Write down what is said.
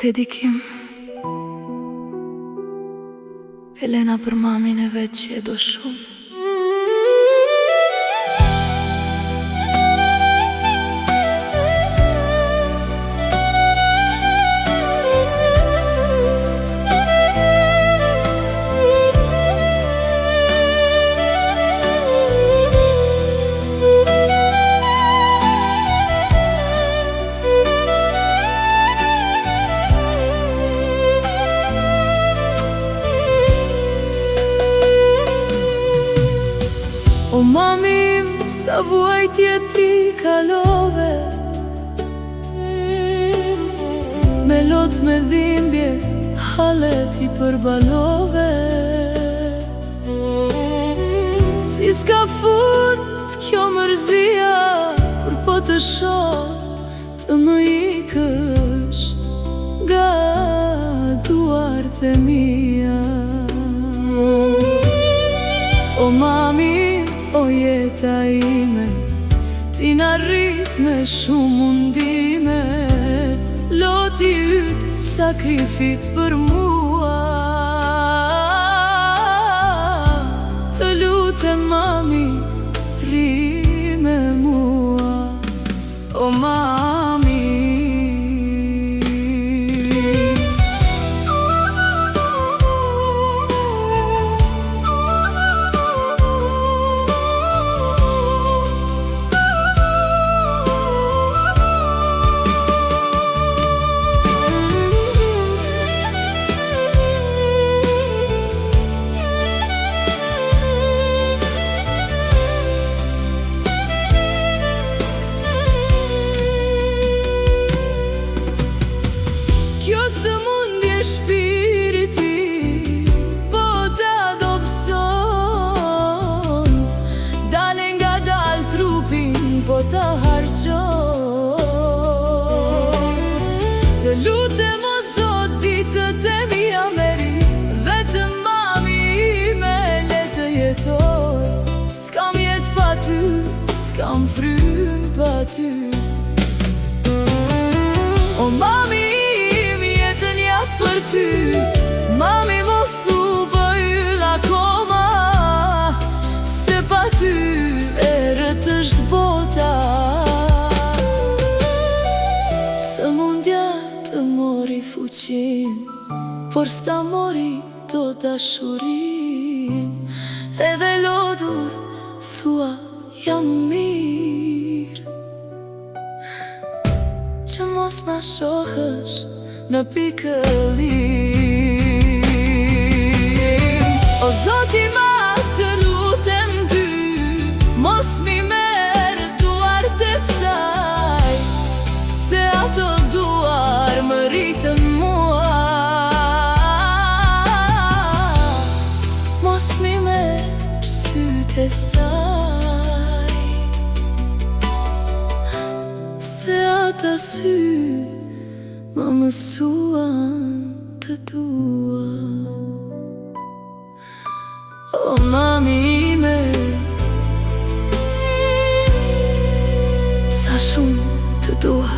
Dedikim Elena për mamin e vetë që e do shumë. O mamim, sa vuajtje ti kalove, me lot me dhimbje, halet i përbalove. Si s'ka fund kjo mërzia, kur po të shoh të më ikësh nga duart e mia. O mami, o jeta ime, ti n'arrit me shumë mundime, loti yt sakrifit për mua. Të lutem mami, rri me mua. O mami, shpiriti po t'adopson, dale nga dal trupin po t'a harqon. Të lutem o Zot, ditët e mia meri, vetëm mami ime le të jetoj. S'kam jet pa ty, s'kam frym pa ty. O mami, për ty, mami mos u bëj akoma, se pa ty erët është bota. Së mundja të mori fuqin, por s'ta mori do dashurin, edhe lodhur thua jam mirë, që mos na shohësh në pikëllim. O Zoti ma të lutem ty, mos mi merë duart e saj, se ato duar më rritën mua. Mos mi merë sytë e saj, se ata sy më mësuan të dua. O mami ime, sa shumë të dua.